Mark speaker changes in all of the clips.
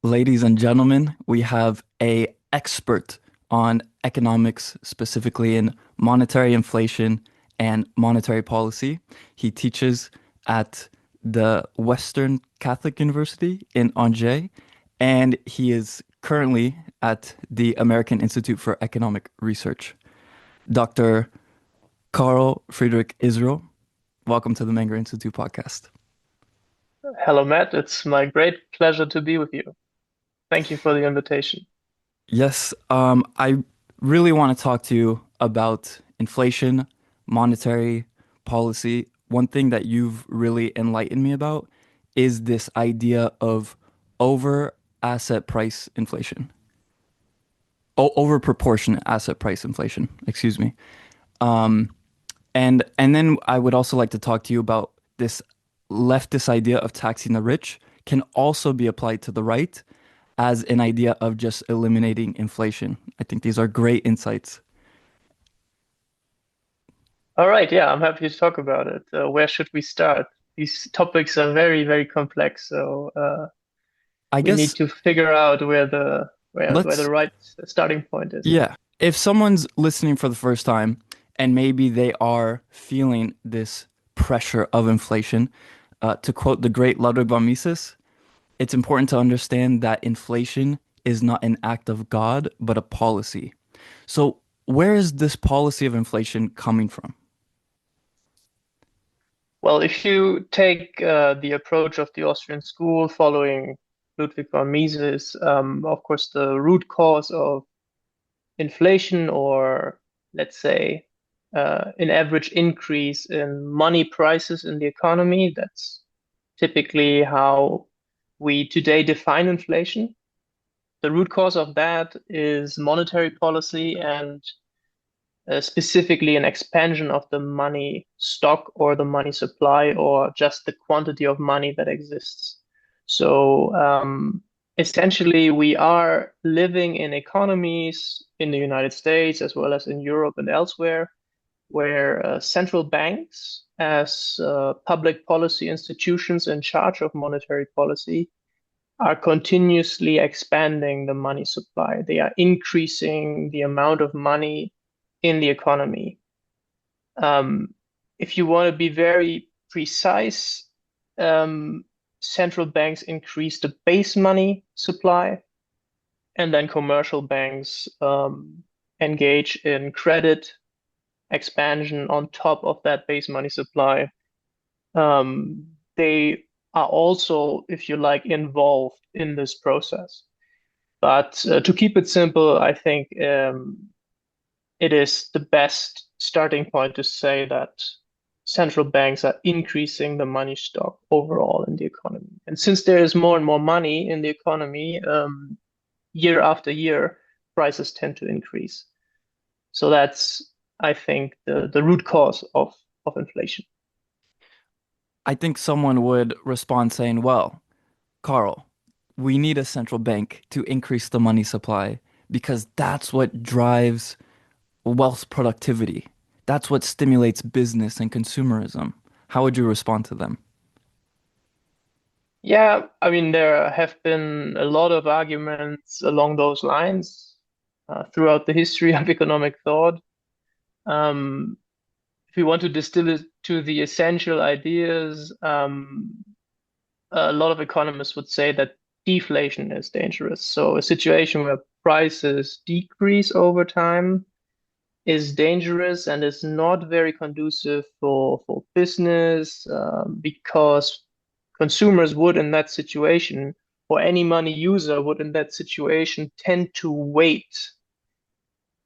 Speaker 1: Ladies and gentlemen, we have a expert on economics, specifically in monetary inflation and monetary policy. He teaches at the Western Catholic University in Angers, and he is currently at the American Institute for Economic Research. Dr. Karl-Friedrich Israel, welcome to the Menger Institute podcast.
Speaker 2: Hello, Matt. It's my great pleasure to be with you. Thank you for the invitation.
Speaker 1: Yes, I really want to talk to you about inflation, monetary policy. One thing that you've really enlightened me about is this idea of over asset price inflation. Over proportionate asset price inflation, excuse me. Um, and then I would also like to talk to you about this leftist idea of taxing the rich can also be applied to the right as an idea of just eliminating inflation. I think these are great insights.
Speaker 2: All right, yeah, I'm happy to talk about it. Where should we start? These topics are very, very complex, so
Speaker 1: I
Speaker 2: we need
Speaker 1: guess
Speaker 2: to figure out where
Speaker 1: let's,
Speaker 2: the right starting point is.
Speaker 1: yeah, if someone's listening for the first time and maybe they are feeling this pressure of inflation, to quote the great Ludwig von Mises, it's important to understand that inflation is not an act of God, but a policy. So, where is this policy of inflation coming from?
Speaker 2: Well, if you take the approach of the Austrian school following Ludwig von Mises, of course, the root cause of inflation, or let's say an average increase in money prices in the economy. That's typically how we today define inflation. The root cause of that is monetary policy and specifically an expansion of the money stock or the money supply or just the quantity of money that exists. So essentially, we are living in economies in the United States as well as in Europe and elsewhere where central banks, as public policy institutions in charge of monetary policy, are continuously expanding the money supply. They are increasing the amount of money in the economy. Um, if you want to be very precise, central banks increase the base money supply, and then commercial banks engage in credit expansion on top of that base money supply. They are also, if you like, involved in this process. But to keep it simple, I think it is the best starting point to say that central banks are increasing the money stock overall in the economy. And since there is more and more money in the economy, year after year, prices tend to increase. So that's, I think, the root cause of inflation.
Speaker 1: I think someone would respond saying, well, Carl, we need a central bank to increase the money supply because that's what drives wealth productivity. That's what stimulates business and consumerism. How would you respond to them?
Speaker 2: Yeah, I mean, there have been a lot of arguments along those lines throughout the history of economic thought. Um, if we want to distill it to the essential ideas, a lot of economists would say that deflation is dangerous. So a situation where prices decrease over time is dangerous and is not very conducive for business because consumers would in that situation, or any money user would in that situation tend to wait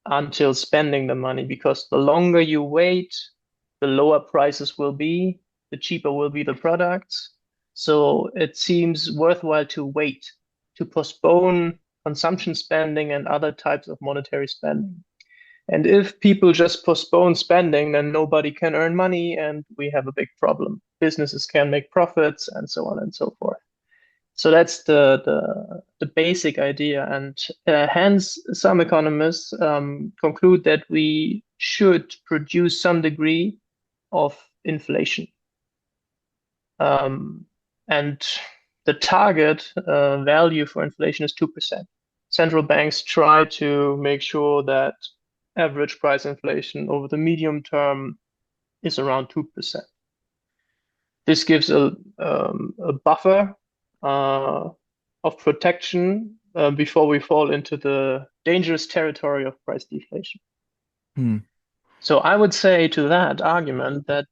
Speaker 2: until spending the money because the longer you wait, the lower prices will be, the cheaper will be the products. So it seems worthwhile to wait, to postpone consumption spending and other types of monetary spending. And if people just postpone spending, then nobody can earn money and we have a big problem. Businesses can make profits and so on and so forth. So that's the basic idea. And hence, some economists conclude that we should produce some degree of inflation. And the target value for inflation is 2%. Central banks try to make sure that average price inflation over the medium term is around 2%. This gives a buffer of protection before we fall into the dangerous territory of price deflation.
Speaker 1: Hmm.
Speaker 2: So I would say to that argument that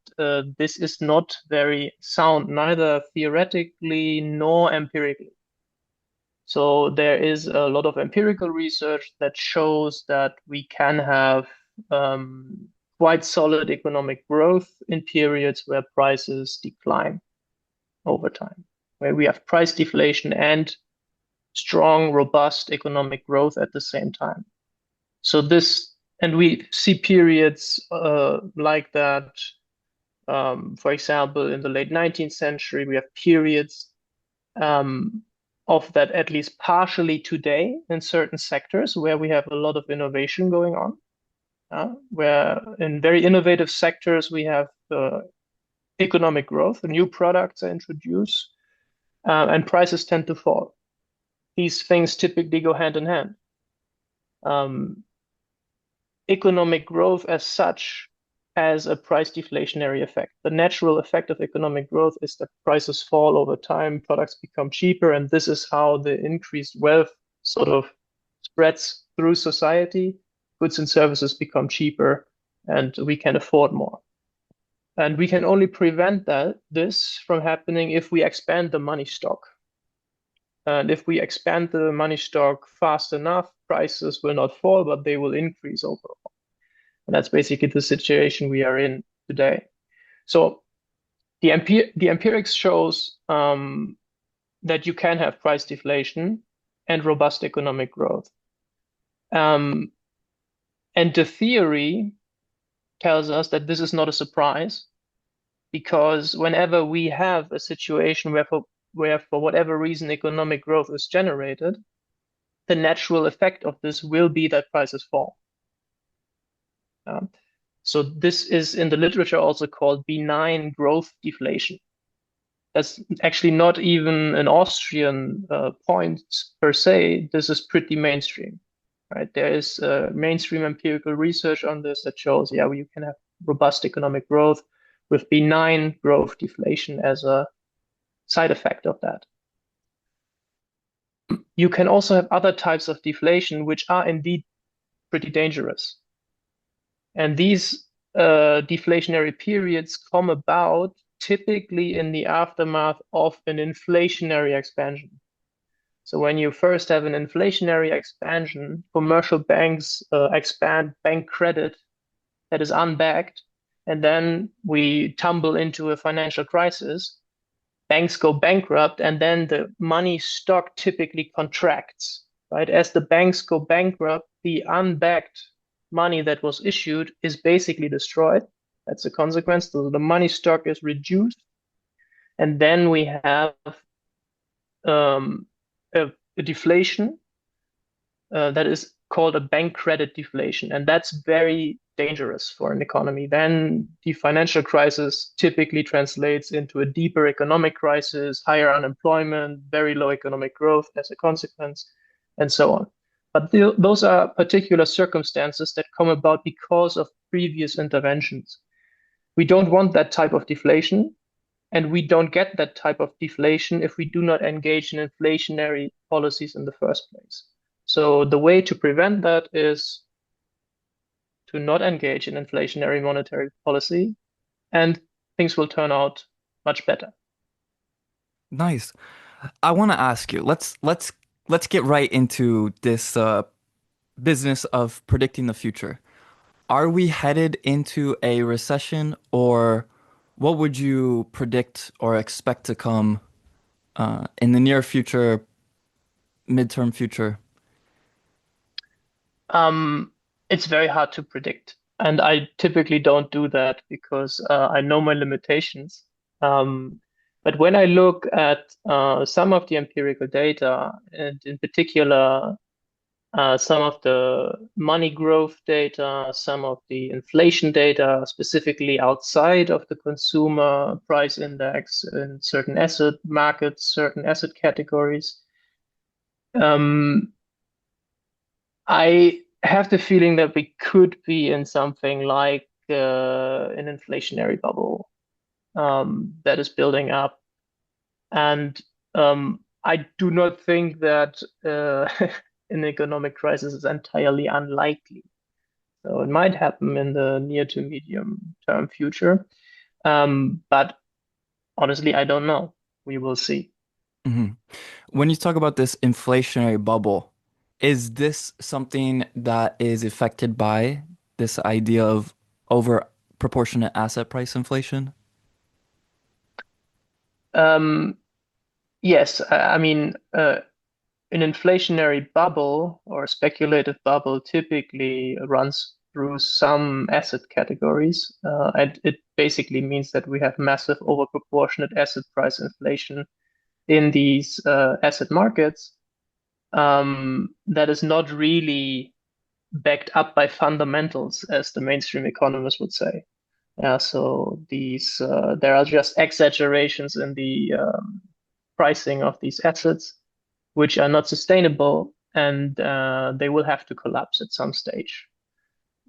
Speaker 2: this is not very sound, neither theoretically nor empirically. So there is a lot of empirical research that shows that we can have quite solid economic growth in periods where prices decline over time, where we have price deflation and strong, robust economic growth at the same time. So this, and we see periods like that. For example, in the late 19th century, we have periods of that at least partially today in certain sectors where we have a lot of innovation going on. Where in very innovative sectors we have economic growth, new products are introduced, and prices tend to fall. These things typically go hand in hand. Economic growth as such has a price deflationary effect. The natural effect of economic growth is that prices fall over time, products become cheaper, and this is how the increased wealth sort of spreads through society. Goods and services become cheaper, and we can afford more. And we can only prevent this from happening if we expand the money stock. And if we expand the money stock fast enough, prices will not fall, but they will increase overall. And that's basically the situation we are in today. So the empirics shows that you can have price deflation and robust economic growth. And the theory tells us that this is not a surprise, because whenever we have a situation where for whatever reason economic growth is generated, the natural effect of this will be that prices fall. So this is in the literature also called benign growth deflation. That's actually not even an Austrian point per se. This is pretty mainstream, right? There is mainstream empirical research on this that shows, yeah, you can have robust economic growth with benign growth deflation as a side effect of that. You can also have other types of deflation which are indeed pretty dangerous. And these deflationary periods come about typically in the aftermath of an inflationary expansion. So when you first have an inflationary expansion, commercial banks expand bank credit that is unbacked, and then we tumble into a financial crisis. Banks go bankrupt, and then the money stock typically contracts, right? As the banks go bankrupt, the unbacked money that was issued is basically destroyed. That's a consequence. So the money stock is reduced. And then we have a deflation that is called a bank credit deflation. And that's very dangerous for an economy. Then the financial crisis typically translates into a deeper economic crisis, higher unemployment, very low economic growth as a consequence, and so on. But those are particular circumstances that come about because of previous interventions. We don't want that type of deflation, and we don't get that type of deflation if we do not engage in inflationary policies in the first place. So the way to prevent that is to not engage in inflationary monetary policy, and things will turn out much better.
Speaker 1: Nice. I want to ask you. Let's get right into this business of predicting the future. Are we headed into a recession, or what would you predict or expect to come in the near future, midterm future?
Speaker 2: It's very hard to predict, and I typically don't do that because I know my limitations. But when I look at some of the empirical data, and in particular some of the money growth data, some of the inflation data, specifically outside of the consumer price index in certain asset markets, certain asset categories. Um, I have the feeling that we could be in something like an inflationary bubble that is building up. And I do not think that an economic crisis is entirely unlikely. So it might happen in the near to medium term future. But honestly, I don't know. We will see.
Speaker 1: Hmm. When you talk about this inflationary bubble, is this something that is affected by this idea of over proportionate asset price inflation?
Speaker 2: Um, yes, I mean, an inflationary bubble or speculative bubble typically runs through some asset categories. And it basically means that we have massive overproportionate asset price inflation in these asset markets that is not really backed up by fundamentals, as the mainstream economists would say. Yeah, so these there are just exaggerations in the pricing of these assets, which are not sustainable, and they will have to collapse at some stage.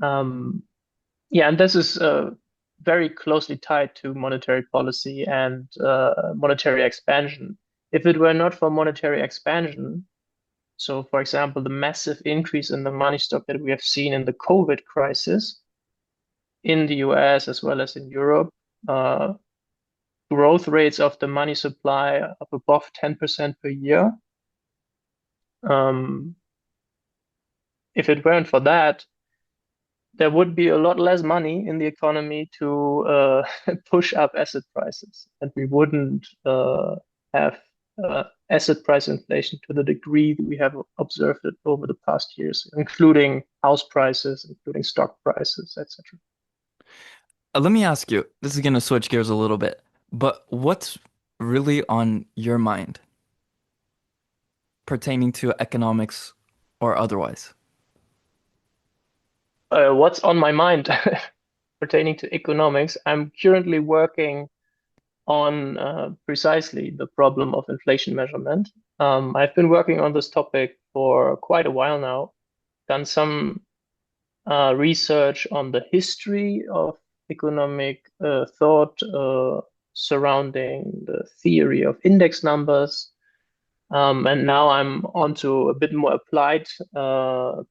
Speaker 2: Um, yeah, and this is very closely tied to monetary policy and monetary expansion. If it were not for monetary expansion, so for example, the massive increase in the money stock that we have seen in the COVID crisis in the US as well as in Europe, uh, growth rates of the money supply of above 10% per year. Um, if it weren't for that, there would be a lot less money in the economy to push up asset prices, and we wouldn't have asset price inflation to the degree that we have observed it over the past years, including house prices, including stock prices, etc.
Speaker 1: Let me ask you, this is going to switch gears a little bit, but what's really on your mind pertaining to economics or otherwise?
Speaker 2: What's on my mind pertaining to economics? I'm currently working on precisely the problem of inflation measurement. I've been working on this topic for quite a while now, done some research on the history of economic thought surrounding the theory of index numbers. And now I'm onto a bit more applied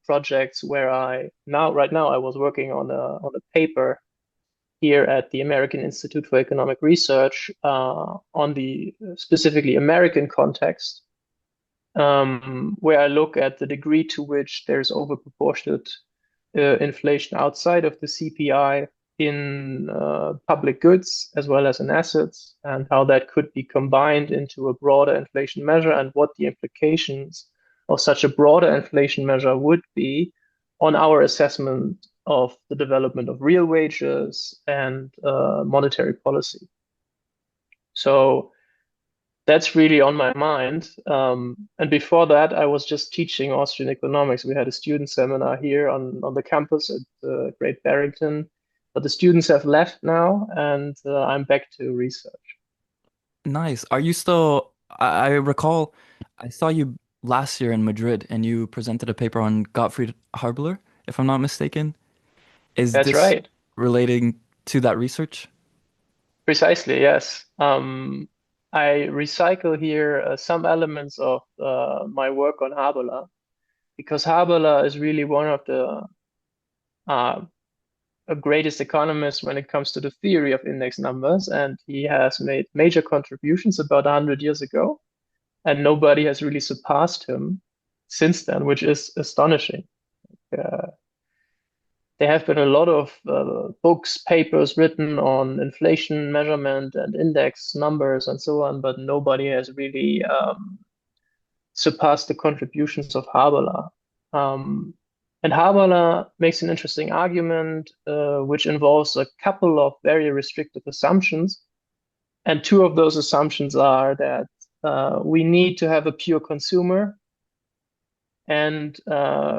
Speaker 2: projects where right now I was working on a paper here at the American Institute for Economic Research on the specifically American context, where I look at the degree to which there's overproportionate inflation outside of the CPI in public goods as well as in assets, and how that could be combined into a broader inflation measure, and what the implications of such a broader inflation measure would be on our assessment of the development of real wages and monetary policy. So that's really on my mind. And before that, I was just teaching Austrian economics. We had a student seminar here on the campus at Great Barrington, but the students have left now, and I'm back to research.
Speaker 1: Nice. Are you still, I recall I saw you last year in Madrid and you presented a paper on Gottfried Harbler, if I'm not mistaken. Is
Speaker 2: That's
Speaker 1: this
Speaker 2: right.
Speaker 1: relating to that research?
Speaker 2: Precisely, yes. I recycle here some elements of my work on Haberler, because Haberler is really one of the uh, greatest economists when it comes to the theory of index numbers, and he has made major contributions about 100 years ago, and nobody has really surpassed him since then, which is astonishing. Uh, there have been a lot of books, papers written on inflation measurement and index numbers and so on, but nobody has really surpassed the contributions of Haberler. Um, and Haberler makes an interesting argument, which involves a couple of very restrictive assumptions. And two of those assumptions are that we need to have a pure consumer, and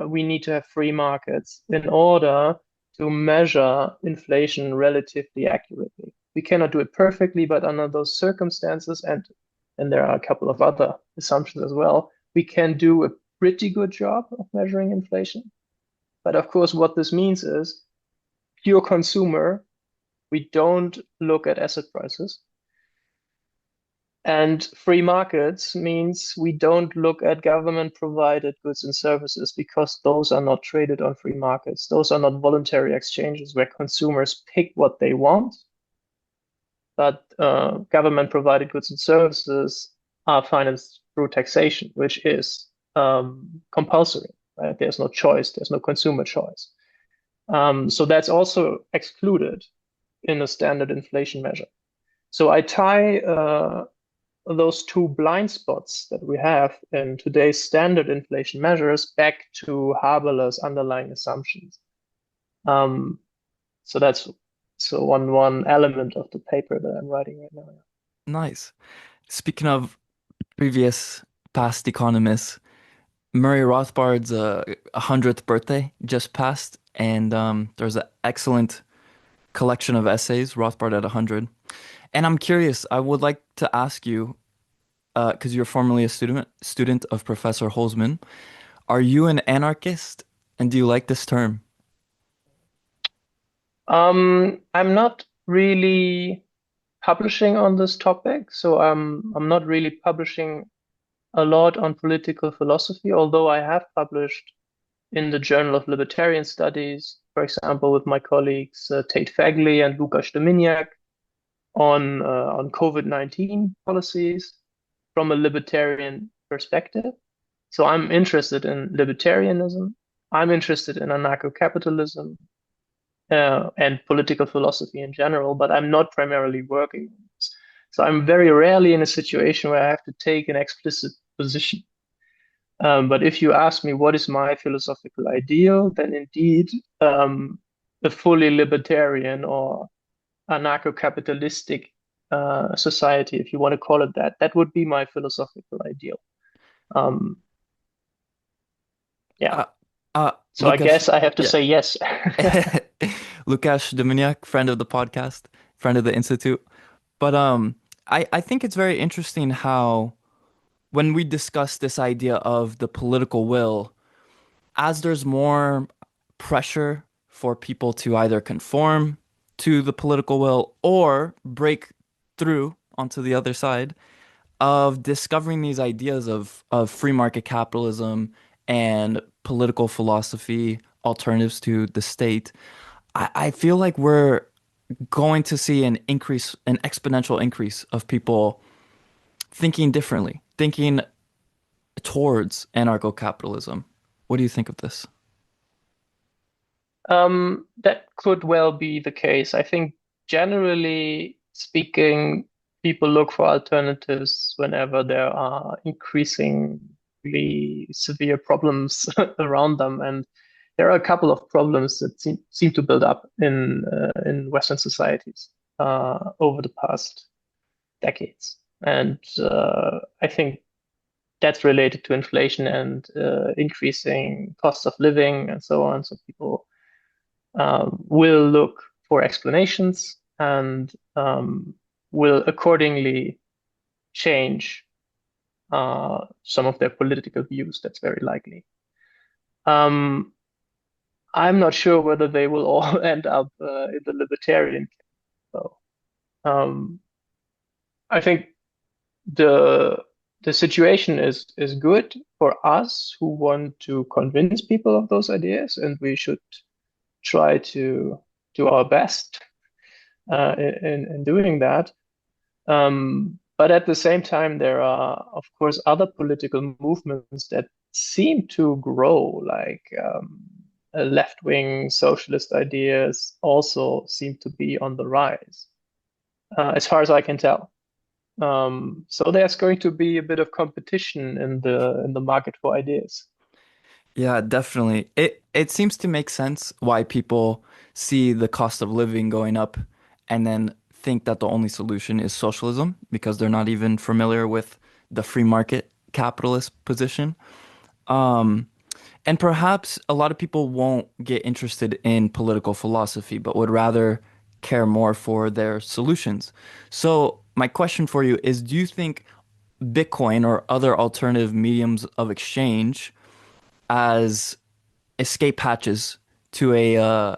Speaker 2: we need to have free markets in order to measure inflation relatively accurately. We cannot do it perfectly, but under those circumstances, and there are a couple of other assumptions as well, we can do a pretty good job of measuring inflation. But of course, what this means is pure consumer, we don't look at asset prices. And free markets means we don't look at government provided goods and services because those are not traded on free markets. Those are not voluntary exchanges where consumers pick what they want, but government provided goods and services are financed through taxation, which is compulsory. Right? There's no choice, there's no consumer choice. So that's also excluded in a standard inflation measure. So I tie those two blind spots that we have in today's standard inflation measures back to Haberler's underlying assumptions. So that's one element of the paper that I'm writing right now.
Speaker 1: Nice. Speaking of previous past economists, Murray Rothbard's 100th birthday just passed, and there's an excellent collection of essays, Rothbard at 100. And I'm curious, I would like to ask you, because you're formerly a student of Professor Holzman, are you an anarchist, and do you like this term?
Speaker 2: I'm not really publishing on this topic, so I'm not really publishing a lot on political philosophy, although I have published in the Journal of Libertarian Studies, for example, with my colleagues Tate Fagley and Luca Steminiak on COVID-19 policies from a libertarian perspective. So I'm interested in libertarianism. I'm interested in anarcho-capitalism and political philosophy in general, but I'm not primarily working on this. So I'm very rarely in a situation where I have to take an explicit position. But if you ask me what is my philosophical ideal, then indeed a fully libertarian or anarcho-capitalistic society, if you want to call it that, that would be my philosophical ideal. Um, yeah.
Speaker 1: Uh, uh,
Speaker 2: So I
Speaker 1: Lukasz,
Speaker 2: guess I have to
Speaker 1: yeah.
Speaker 2: say yes.
Speaker 1: Lukasz Dominiak, friend of the podcast, friend of the Institute. But I think it's very interesting how when we discuss this idea of the political will, as there's more pressure for people to either conform to the political will or break through onto the other side of discovering these ideas of free market capitalism and political philosophy, alternatives to the state, I feel like we're going to see an increase, an exponential increase of people thinking differently, thinking towards anarcho-capitalism. What do you think of this?
Speaker 2: That could well be the case. I think generally speaking, people look for alternatives whenever there are increasingly severe problems around them. And there are a couple of problems that seem to build up in Western societies over the past decades. And I think that's related to inflation and increasing cost of living and so on. So people will look for explanations and will accordingly change some of their political views. That's very likely. Um, I'm not sure whether they will all end up in the libertarian camp, though. Um, I think the the situation is good for us who want to convince people of those ideas, and we should try to do our best in doing that. But at the same time, there are, of course, other political movements that seem to grow, like left-wing socialist ideas also seem to be on the rise, as far as I can tell. So there's going to be a bit of competition in the market for ideas.
Speaker 1: Yeah, definitely. It seems to make sense why people see the cost of living going up and then think that the only solution is socialism because they're not even familiar with the free market capitalist position. And perhaps a lot of people won't get interested in political philosophy, but would rather care more for their solutions. So, my question for you is, do you think Bitcoin or other alternative mediums of exchange as escape hatches to a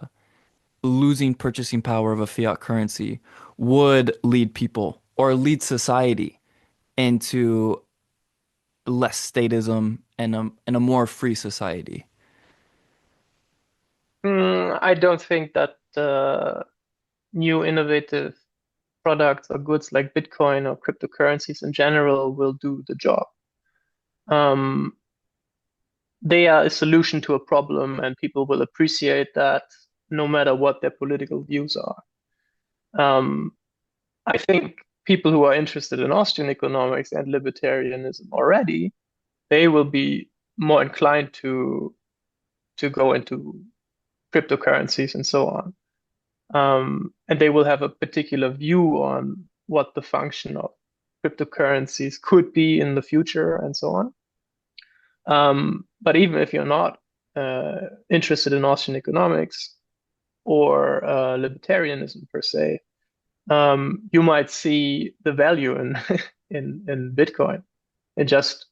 Speaker 1: losing purchasing power of a fiat currency would lead people or lead society into less statism and a more free society?
Speaker 2: I don't think that new innovative products or goods like Bitcoin or cryptocurrencies in general will do the job. Um, they are a solution to a problem, and people will appreciate that no matter what their political views are. Um, I think people who are interested in Austrian economics and libertarianism already, they will be more inclined to go into cryptocurrencies and so on. And they will have a particular view on what the function of cryptocurrencies could be in the future and so on. But even if you're not interested in Austrian economics or libertarianism per se, you might see the value in in Bitcoin and just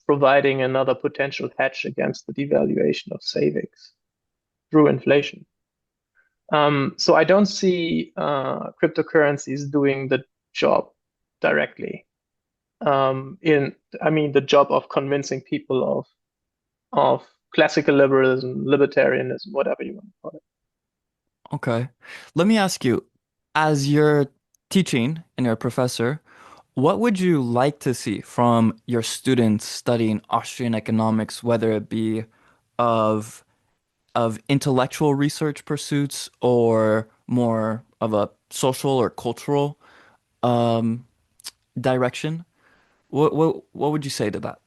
Speaker 2: providing another potential hedge against the devaluation of savings through inflation. So I don't see cryptocurrencies doing the job directly. I mean, the job of convincing people of classical liberalism, libertarianism, whatever you want to call it.
Speaker 1: Okay. Let me ask you, as you're teaching and you're a professor, what would you like to see from your students studying Austrian economics, whether it be of intellectual research pursuits or more of a social or cultural um, direction? What would you say to that?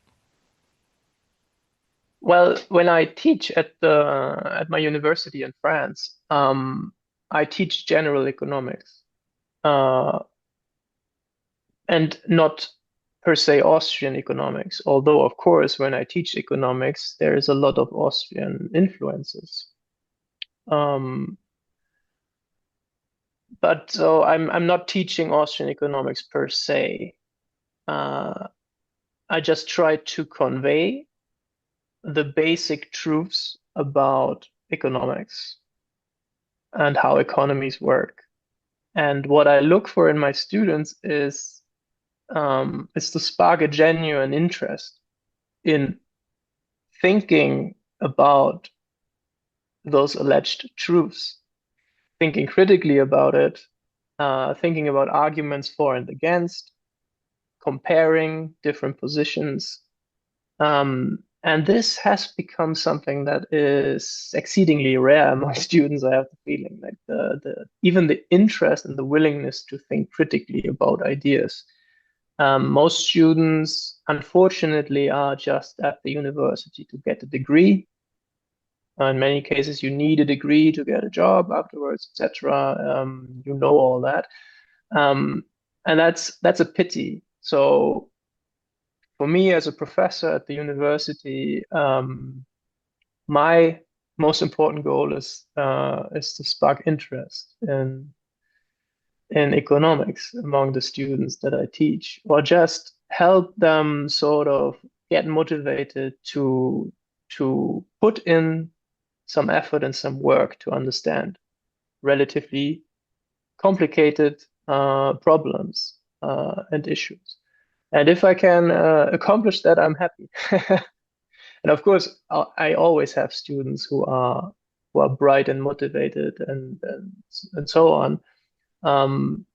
Speaker 2: Well, when I teach at my university in France, I teach general economics, uh, and not per se Austrian economics. Although, of course, when I teach economics, there is a lot of Austrian influences. Um, but so I'm not teaching Austrian economics per se. Uh, I just try to convey the basic truths about economics and how economies work. And what I look for in my students is to spark a genuine interest in thinking about those alleged truths, thinking critically about it, thinking about arguments for and against, comparing different positions. And this has become something that is exceedingly rare among students. I have the feeling like the even the interest and the willingness to think critically about ideas. Most students, unfortunately, are just at the university to get a degree. In many cases, you need a degree to get a job afterwards, etc. You know all that, um, and that's a pity. So for me, as a professor at the university, my most important goal is to spark interest in economics among the students that I teach, or just help them sort of get motivated to put in some effort and some work to understand relatively complicated problems and issues. And if I can accomplish that, I'm happy. And of course, I always have students who are bright and motivated and so on. Um,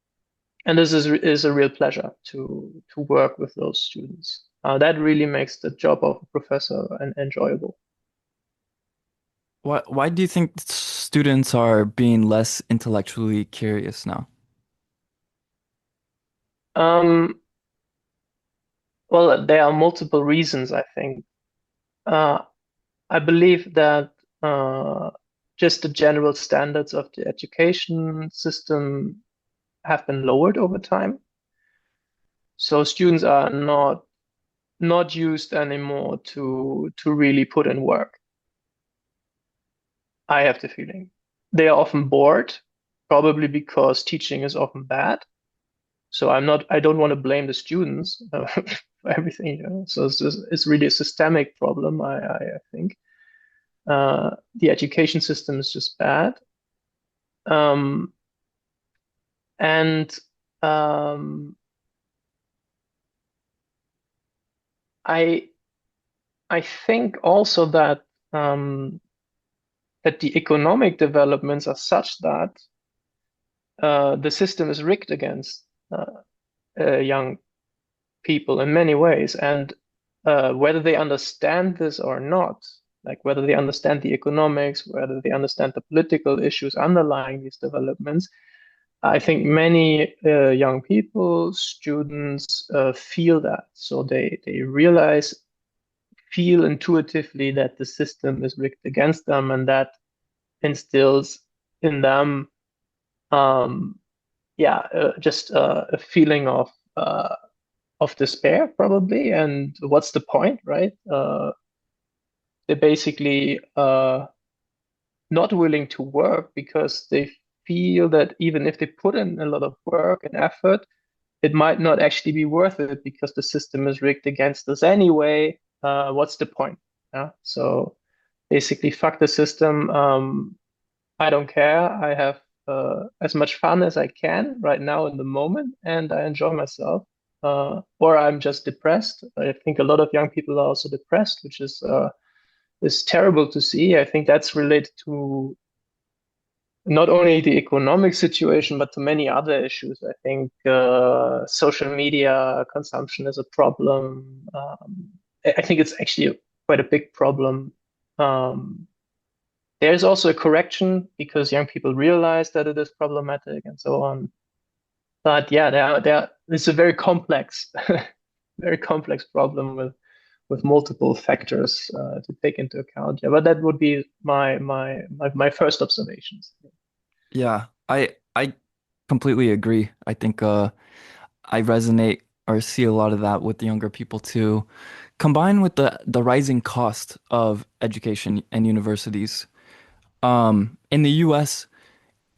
Speaker 2: and this is a real pleasure to work with those students. That really makes the job of a professor enjoyable.
Speaker 1: Why do you think students are being less intellectually curious now?
Speaker 2: Um, well, there are multiple reasons, I think. Uh, I believe that just the general standards of the education system have been lowered over time. So students are not not used anymore to really put in work. I have the feeling they are often bored, probably because teaching is often bad. So I don't want to blame the students for everything. So it's really a systemic problem. I think the education system is just bad. Um, and um, I I think also that the economic developments are such that the system is rigged against young people in many ways, and whether they understand this or not, like whether they understand the economics, whether they understand the political issues underlying these developments, I think many young people, students, feel that. So they realize, feel intuitively that the system is rigged against them, and that instills in them, um, yeah, just a feeling of despair, probably. And what's the point, right? They're basically not willing to work because they feel that even if they put in a lot of work and effort, it might not actually be worth it because the system is rigged against us anyway. What's the point? Yeah. So basically, fuck the system. I don't care. I have as much fun as I can right now in the moment, and I enjoy myself. Or I'm just depressed. I think a lot of young people are also depressed, which is terrible to see. I think that's related to not only the economic situation, but to many other issues. I think social media consumption is a problem. I think it's actually quite a big problem. Um, there's also a correction because young people realize that it is problematic and so on. But yeah, it's a very complex, very complex problem with multiple factors to take into account. Yeah, but that would be my first observations.
Speaker 1: Yeah, I completely agree. I think I resonate or see a lot of that with the younger people too. Combined with the rising cost of education and universities. In the US,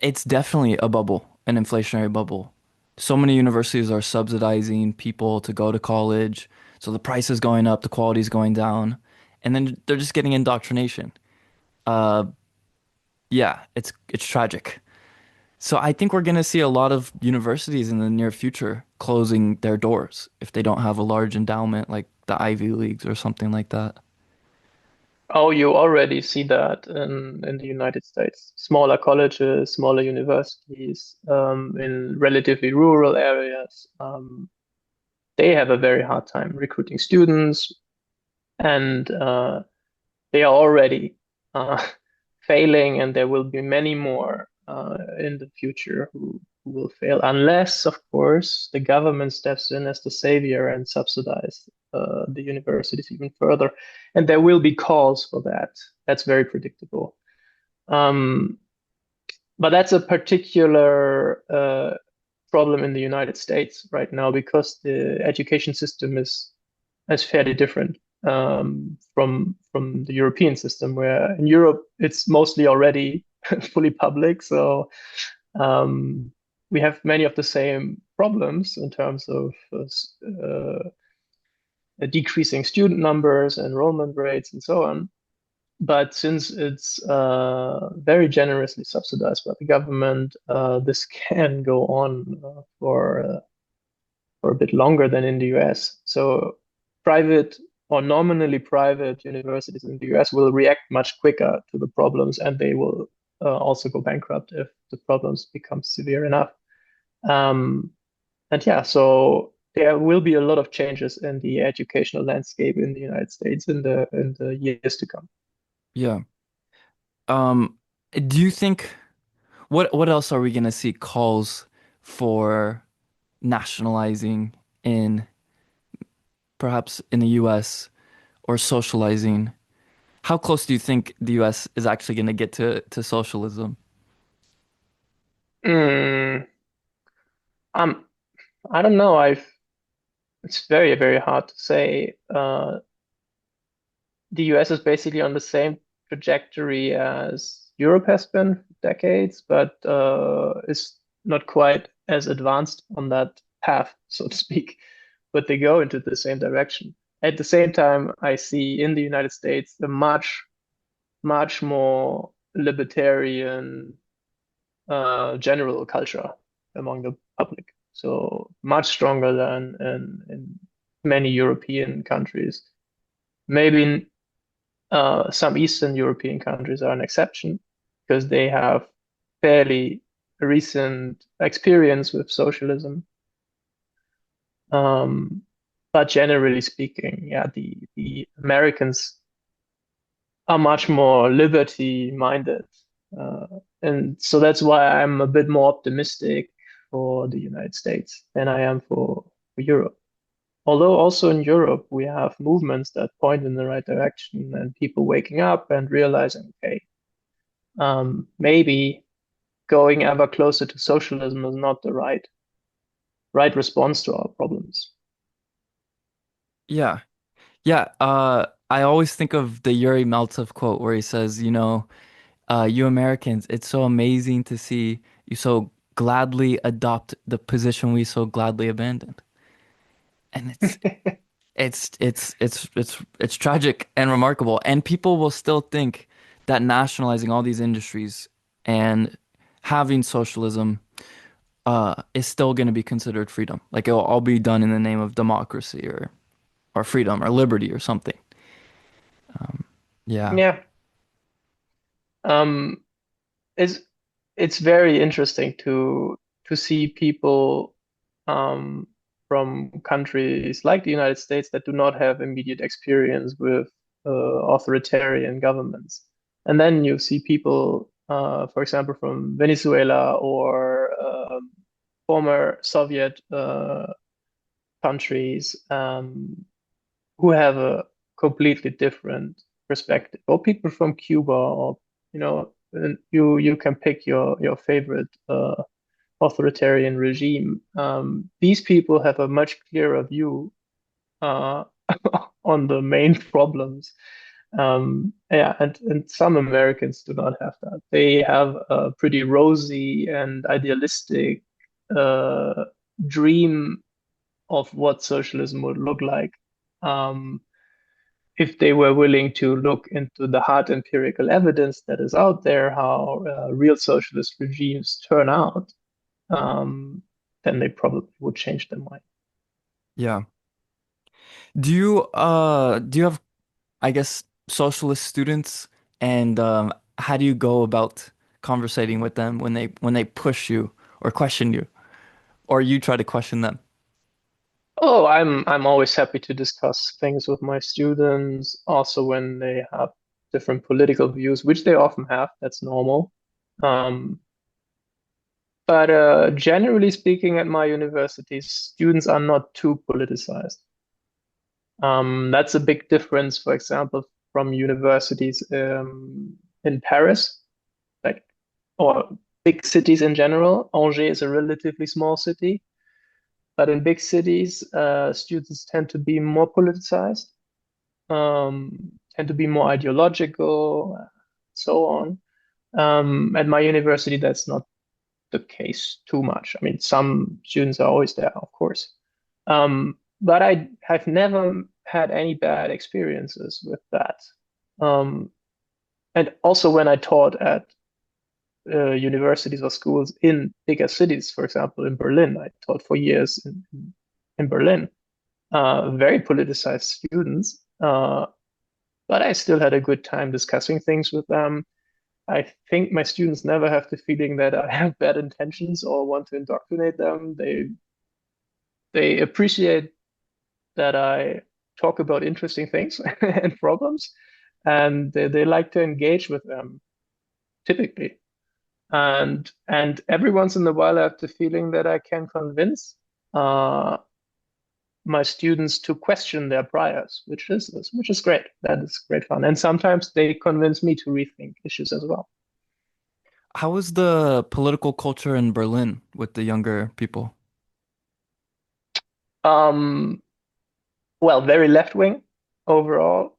Speaker 1: it's definitely a bubble, an inflationary bubble. So many universities are subsidizing people to go to college, so the price is going up, the quality is going down, and then they're just getting indoctrination. Uh, yeah, it's tragic. So I think we're gonna see a lot of universities in the near future closing their doors if they don't have a large endowment like the Ivy Leagues or something like that.
Speaker 2: Oh, you already see that in the United States. Smaller colleges, smaller universities, in relatively rural areas, they have a very hard time recruiting students, and they are already uh, failing, and there will be many more in the future who will fail, unless, of course, the government steps in as the savior and subsidize the universities even further. And there will be calls for that. That's very predictable. Um, but that's a particular problem in the United States right now because the education system is fairly different from the European system, where in Europe it's mostly already fully public. So um, we have many of the same problems in terms of decreasing student numbers, enrollment rates, and so on. But since it's very generously subsidized by the government, this can go on for a bit longer than in the US. So private or nominally private universities in the US will react much quicker to the problems, and they will also go bankrupt if the problems become severe enough. Um, and yeah, so there will be a lot of changes in the educational landscape in the United States in the years to come.
Speaker 1: Yeah. Um, do you think what else are we gonna see calls for nationalizing in perhaps in the US or socializing? How close do you think the US is actually gonna get to socialism?
Speaker 2: Mm, um, I don't know. It's very, very hard to say. The US is basically on the same trajectory as Europe has been for decades, but is not quite as advanced on that path, so to speak. But they go into the same direction. At the same time, I see in the United States a much, much more libertarian general culture among the public. So much stronger than in many European countries. Maybe some Eastern European countries are an exception because they have fairly recent experience with socialism. Um, but generally speaking, yeah, the Americans are much more liberty minded. Uh, and so that's why I'm a bit more optimistic for the United States than I am for Europe. Although also in Europe, we have movements that point in the right direction and people waking up and realizing, okay, maybe going ever closer to socialism is not the right response to our problems.
Speaker 1: Yeah. Yeah. I always think of the Yuri Meltsev quote where he says, you Americans, it's so amazing to see you so gladly adopt the position we so gladly abandoned. And it's tragic and remarkable. And people will still think that nationalizing all these industries and having socialism is still going to be considered freedom. Like it'll all be done in the name of democracy or freedom or liberty or something. Yeah.
Speaker 2: Yeah. Um, it's it's very interesting to see people um, from countries like the United States that do not have immediate experience with authoritarian governments, and then you see people, for example, from Venezuela or former Soviet countries who have a completely different perspective, or people from Cuba, or and you can pick your favorite authoritarian regime. These people have a much clearer view uh, on the main problems. Yeah, and some Americans do not have that. They have a pretty rosy and idealistic uh, dream of what socialism would look like. Um, if they were willing to look into the hard empirical evidence that is out there, how real socialist regimes turn out, then they probably would change their mind.
Speaker 1: Yeah. Do you have, I guess, socialist students, and how do you go about conversating with them when they push you or question you, or you try to question them?
Speaker 2: Oh, I'm always happy to discuss things with my students, also when they have different political views, which they often have. That's normal. Um, but generally speaking, at my university, students are not too politicized. That's a big difference, for example, from universities in Paris, like or big cities in general. Angers is a relatively small city, but in big cities, students tend to be more politicized, tend to be more ideological, so on. At my university, that's not the case too much. I mean, some students are always there, of course. But I have never had any bad experiences with that. Um, and also when I taught at universities or schools in bigger cities, for example, in Berlin, I taught for years in Berlin, very politicized students, but I still had a good time discussing things with them. I think my students never have the feeling that I have bad intentions or want to indoctrinate them. They appreciate that I talk about interesting things and problems, and they like to engage with them typically. And every once in a while, I have the feeling that I can convince uh, my students to question their priors, which is great. That is great fun. And sometimes they convince me to rethink issues as well.
Speaker 1: How is the political culture in Berlin with the younger people?
Speaker 2: well, very left-wing overall,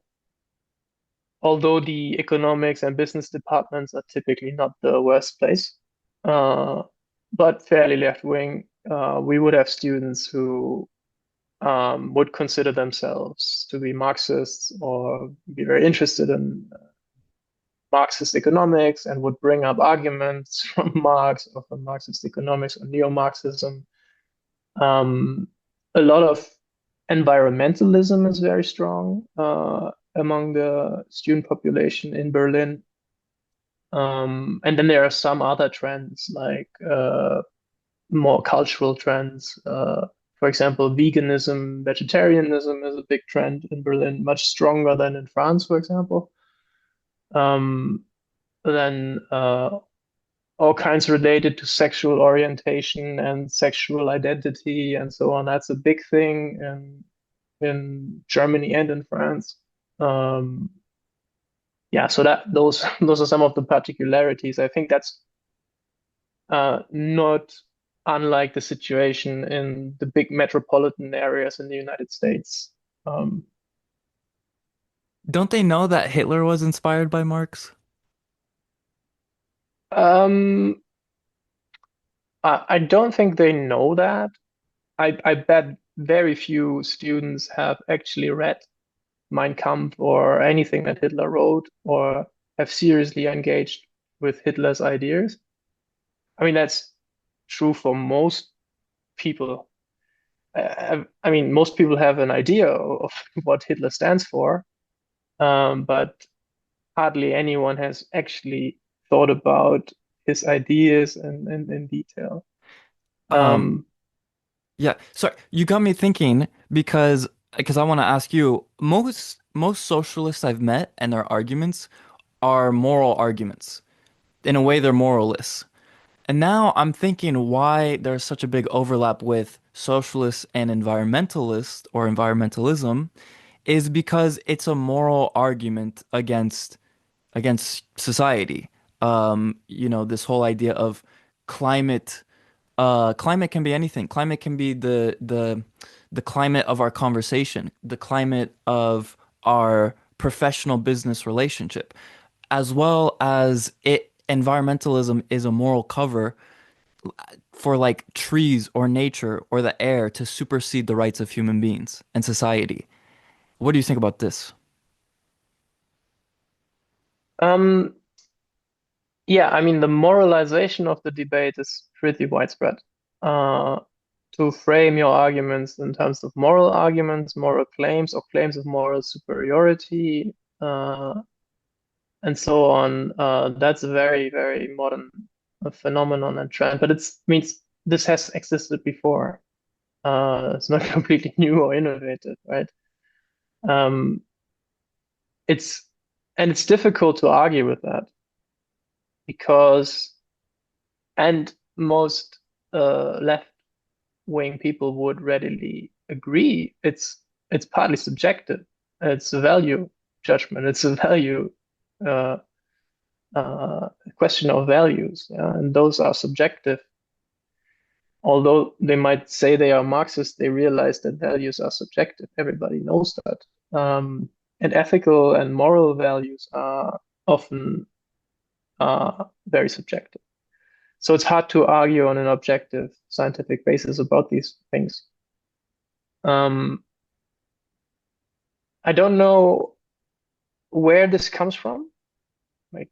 Speaker 2: although the economics and business departments are typically not the worst place, uh, but fairly left-wing. We would have students who would consider themselves to be Marxists or be very interested in Marxist economics and would bring up arguments from Marx or from Marxist economics or neo-Marxism. Um, a lot of environmentalism is very strong among the student population in Berlin. And then there are some other trends like more cultural trends. For example, veganism, vegetarianism is a big trend in Berlin, much stronger than in France, for example. Um, then all kinds related to sexual orientation and sexual identity and so on. That's a big thing in Germany and in France. Um, yeah, so that those are some of the particularities. I think that's not unlike the situation in the big metropolitan areas in the United States. Um,
Speaker 1: Don't they know that Hitler was inspired by Marx?
Speaker 2: um, I don't think they know that. I bet very few students have actually read Mein Kampf or anything that Hitler wrote or have seriously engaged with Hitler's ideas. I mean, that's true for most people. I mean, most people have an idea of what Hitler stands for, but hardly anyone has actually thought about his ideas in detail.
Speaker 1: Um,
Speaker 2: Um,
Speaker 1: yeah, sorry, you got me thinking because I want to ask you, most socialists I've met and their arguments are moral arguments. In a way, they're moralists. And now I'm thinking why there's such a big overlap with socialists and environmentalists or environmentalism is because it's a moral argument against society. This whole idea of climate climate can be anything. Climate can be the climate of our conversation, the climate of our professional business relationship, as well as environmentalism is a moral cover for like trees or nature or the air to supersede the rights of human beings and society. What do you think about this?
Speaker 2: um, yeah, I mean, the moralization of the debate is pretty widespread. Uh, to frame your arguments in terms of moral arguments, moral claims, or claims of moral superiority, and so on. That's a very, very modern phenomenon and trend, but it means this has existed before. It's not completely new or innovative, right? Um, it's and it's difficult to argue with that because, and most left-wing people would readily agree, it's partly subjective. It's a value judgment. It's a value uh, question of values, yeah? And those are subjective. Although they might say they are Marxist, they realize that values are subjective. Everybody knows that. And ethical and moral values are often very subjective. So it's hard to argue on an objective scientific basis about these things. Um, I don't know where this comes from. Like,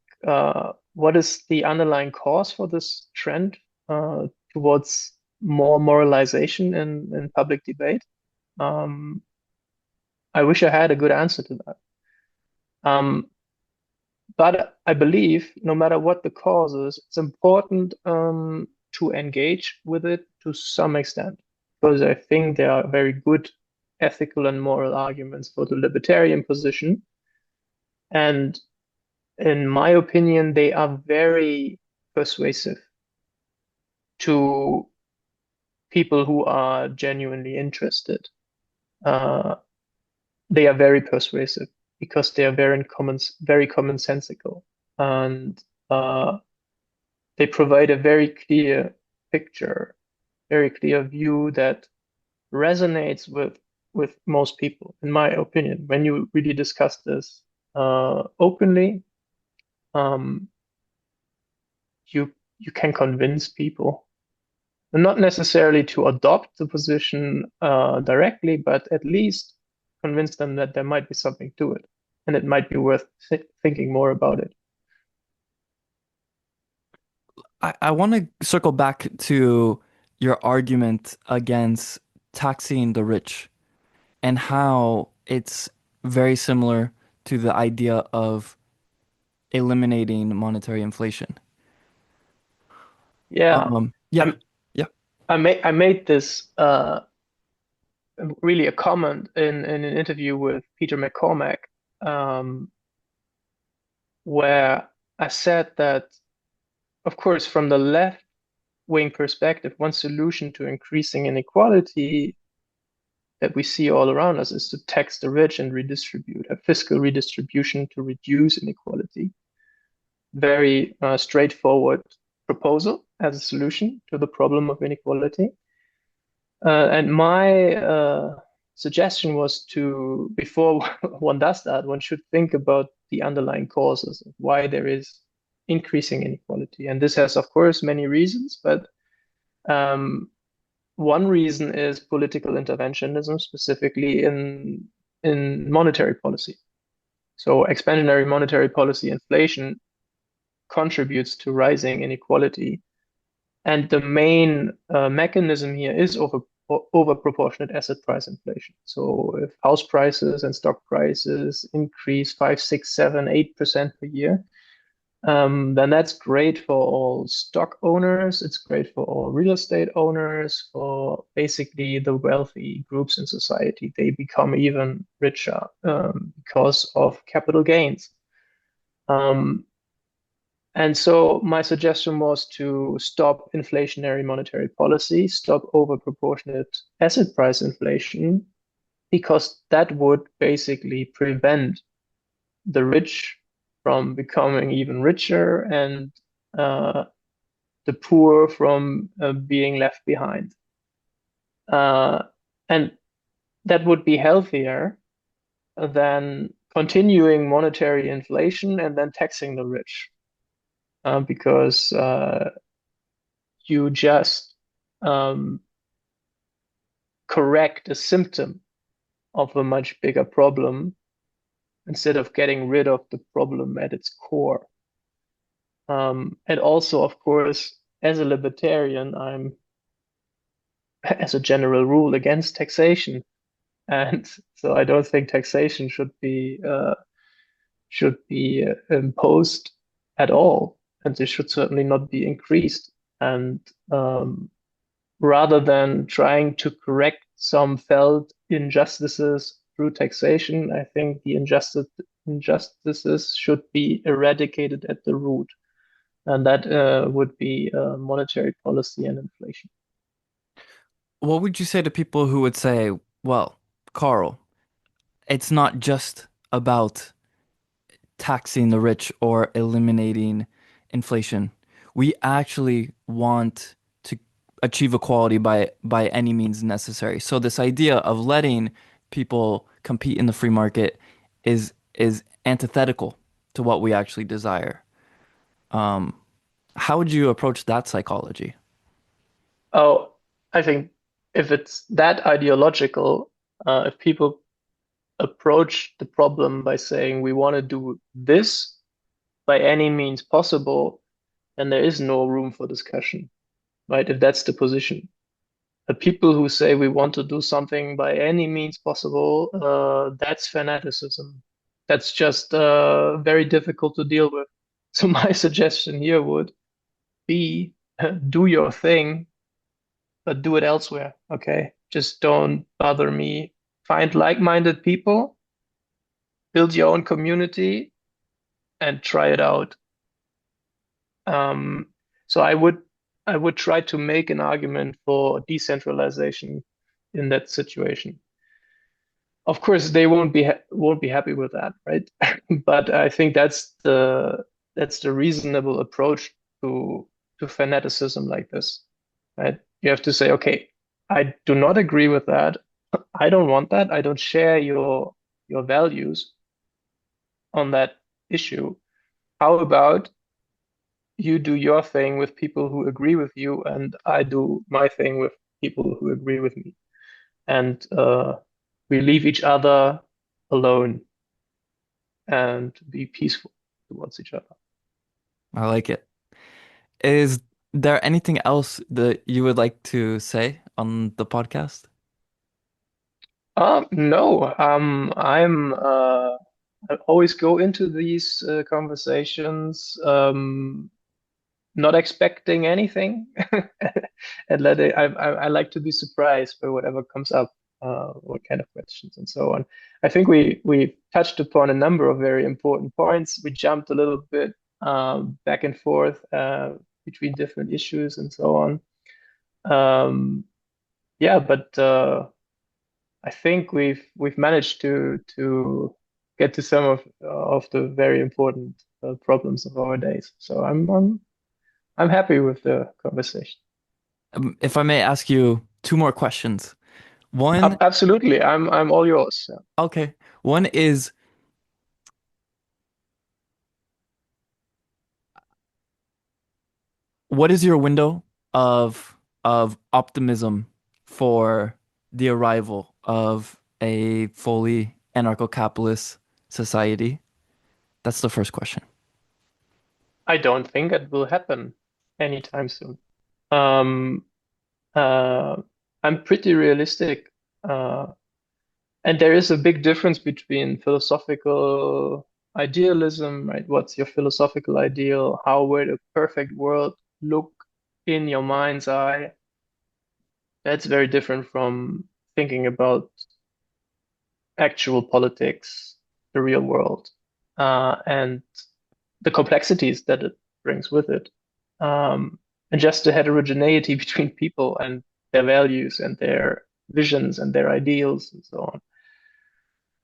Speaker 2: what is the underlying cause for this trend towards more moralization in public debate? Um, I wish I had a good answer to that. Um, but I believe no matter what the cause is, it's important to engage with it to some extent, because I think there are very good ethical and moral arguments for the libertarian position. And in my opinion, they are very persuasive to people who are genuinely interested. Uh, they are very persuasive because they are very commonsensical, and they provide a very clear picture, very clear view that resonates with with most people, in my opinion. When you really discuss this openly, um, you can convince people, not necessarily to adopt the position directly, but at least convince them that there might be something to it, and it might be worth thinking more about it.
Speaker 1: I want to circle back to your argument against taxing the rich and how it's very similar to the idea of eliminating monetary inflation.
Speaker 2: Yeah,
Speaker 1: Yeah,
Speaker 2: I'm,
Speaker 1: yeah.
Speaker 2: I made this really a comment in an interview with Peter McCormack, um, where I said that, of course, from the left wing perspective, one solution to increasing inequality that we see all around us is to tax the rich and redistribute, a fiscal redistribution to reduce inequality. Very straightforward proposal as a solution to the problem of inequality. And my suggestion was to, before one does that, one should think about the underlying causes of why there is increasing inequality. And this has, of course, many reasons, but um, one reason is political interventionism, specifically in monetary policy. So expansionary monetary policy, inflation contributes to rising inequality. And the main mechanism here is over proportionate asset price inflation. So if house prices and stock prices increase 5, 6, 7, 8% per year, then that's great for all stock owners. It's great for all real estate owners, for basically the wealthy groups in society. They become even richer because of capital gains. Um, and so my suggestion was to stop inflationary monetary policy, stop over proportionate asset price inflation, because that would basically prevent the rich from becoming even richer and uh, the poor from being left behind. And that would be healthier than continuing monetary inflation and then taxing the rich, because you just um, correct a symptom of a much bigger problem instead of getting rid of the problem at its core. And also, of course, as a libertarian, I'm, as a general rule, against taxation, and so I don't think taxation should be imposed at all, and they should certainly not be increased. And rather than trying to correct some felt injustices through taxation, I think the injustices should be eradicated at the root, and that would be monetary policy and inflation.
Speaker 1: What would you say to people who would say, well, Carl, it's not just about taxing the rich or eliminating inflation. We actually want to achieve equality by any means necessary. So this idea of letting people compete in the free market is antithetical to what we actually desire. How would you approach that psychology?
Speaker 2: Oh, I think if it's that ideological, if people approach the problem by saying we want to do this by any means possible, then there is no room for discussion, right? If that's the position. The people who say we want to do something by any means possible, that's fanaticism. That's just very difficult to deal with. So my suggestion here would be do your thing, but do it elsewhere. Okay. Just don't bother me. Find like-minded people, build your own community, and try it out. Um, so I would try to make an argument for decentralization in that situation. Of course, they won't be happy with that, right? But I think that's the reasonable approach to fanaticism like this, right? You have to say, okay, I do not agree with that. I don't want that. I don't share your values on that issue. How about you do your thing with people who agree with you, and I do my thing with people who agree with me, and we leave each other alone and be peaceful towards each other.
Speaker 1: I like it. Is there anything else that you would like to say on the podcast?
Speaker 2: No, I always go into these conversations not expecting anything, and I like to be surprised by whatever comes up, what kind of questions and so on. I think we touched upon a number of very important points. We jumped a little bit back and forth between different issues and so on. Yeah, but I think we've managed to get to some of the very important problems of our days. So I'm happy with the conversation.
Speaker 1: If I may ask you two more questions. One,
Speaker 2: Absolutely, I'm all yours. Yeah.
Speaker 1: okay. One is, what is your window of optimism for the arrival of a fully anarcho-capitalist society? That's the first question.
Speaker 2: I don't think it will happen anytime soon. Um, uh, I'm pretty realistic, and there is a big difference between philosophical idealism, right? What's your philosophical ideal? How would a perfect world look in your mind's eye? That's very different from thinking about actual politics, the real world, and the complexities that it brings with it, and just the heterogeneity between people and their values and their visions and their ideals and so on.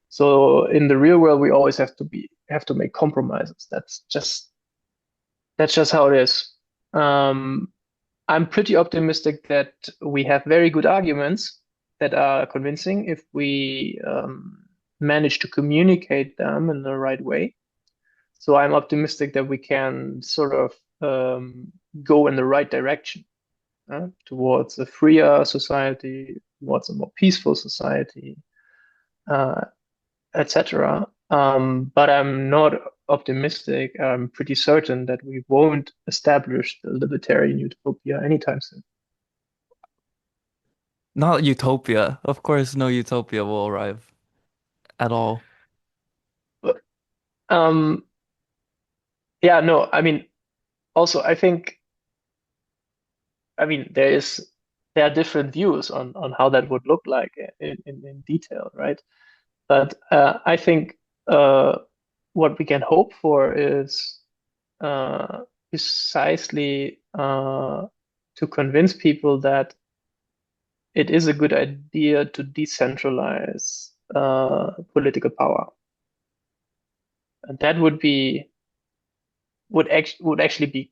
Speaker 2: So in the real world, we always have to make compromises. That's just how it is. Um, I'm pretty optimistic that we have very good arguments that are convincing if we manage to communicate them in the right way. So I'm optimistic that we can sort of go in the right direction towards a freer society, towards a more peaceful society, uh, etc. But I'm not optimistic. I'm pretty certain that we won't establish the libertarian utopia anytime soon.
Speaker 1: Not utopia. Of course, no utopia will arrive at all.
Speaker 2: But um, yeah, no, I mean, also I mean, there are different views on how that would look like in detail, right? But I think what we can hope for is precisely to convince people that it is a good idea to decentralize political power. And that would actually be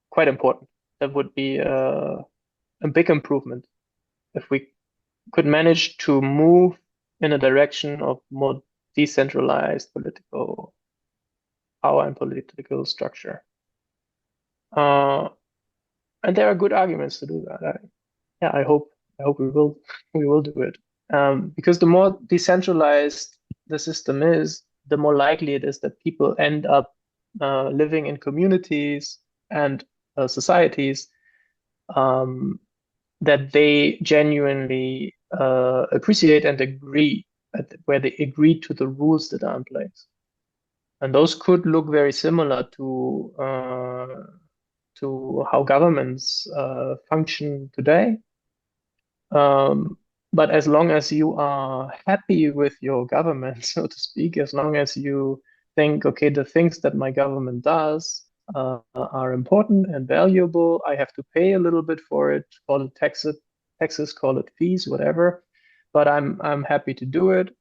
Speaker 2: quite important. That would be a big improvement if we could manage to move in a direction of more decentralized political power and political structure. Uh, and there are good arguments to do that. Yeah, I hope we will do it. Because the more decentralized the system is, the more likely it is that people end up living in communities and societies um, that they genuinely appreciate and agree, where they agree to the rules that are in place. And those could look very similar to how governments function today. Um, but as long as you are happy with your government, so to speak, as long as you think, okay, the things that my government does are important and valuable, I have to pay a little bit for it, call it taxes, call it fees, whatever. But I'm happy to do it.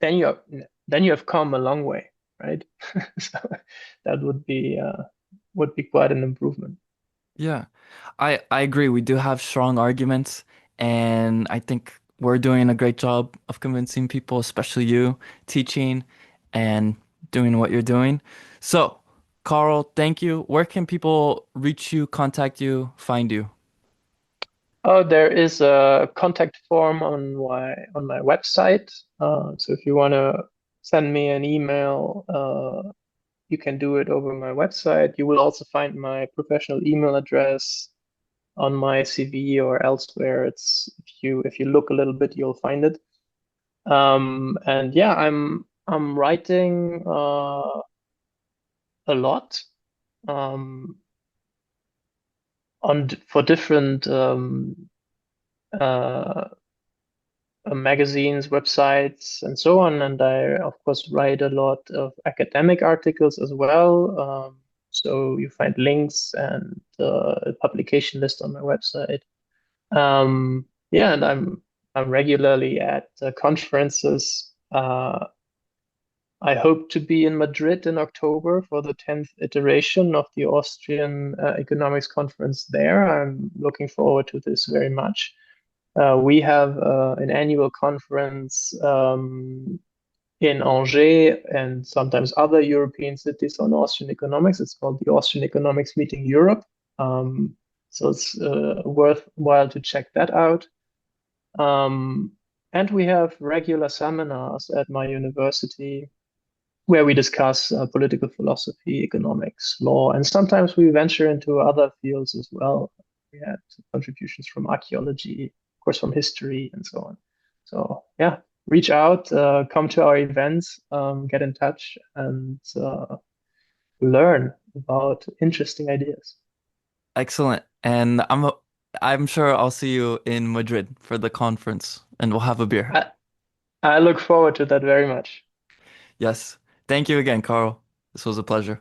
Speaker 2: Then you have come a long way, right? So that would be quite an improvement.
Speaker 1: Yeah, I agree. We do have strong arguments, and I think we're doing a great job of convincing people, especially you, teaching and doing what you're doing. So, Carl, thank you. Where can people reach you, contact you, find you?
Speaker 2: Oh, there is a contact form on my website. So if you want to send me an email, you can do it over my website. You will also find my professional email address on my CV or elsewhere. It's if you look a little bit, you'll find it. And yeah, I'm writing a lot um, for different uh, magazines, websites, and so on. And I, of course, write a lot of academic articles as well. So you find links and a publication list on my website. Yeah, and I'm regularly at conferences. I hope to be in Madrid in October for the 10th iteration of the Austrian Economics Conference there. I'm looking forward to this very much. We have an annual conference in Angers and sometimes other European cities on Austrian economics. It's called the Austrian Economics Meeting Europe. Um, so it's worthwhile to check that out. Um, and we have regular seminars at my university where we discuss political philosophy, economics, law, and sometimes we venture into other fields as well. We had contributions from archaeology, of course, from history, and so on. So, yeah, reach out, come to our events, get in touch, and learn about interesting ideas.
Speaker 1: Excellent. And I'm sure I'll see you in Madrid for the conference and we'll have a beer.
Speaker 2: I, I look forward to that very much.
Speaker 1: Yes. Thank you again, Carl. This was a pleasure.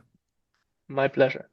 Speaker 2: My pleasure.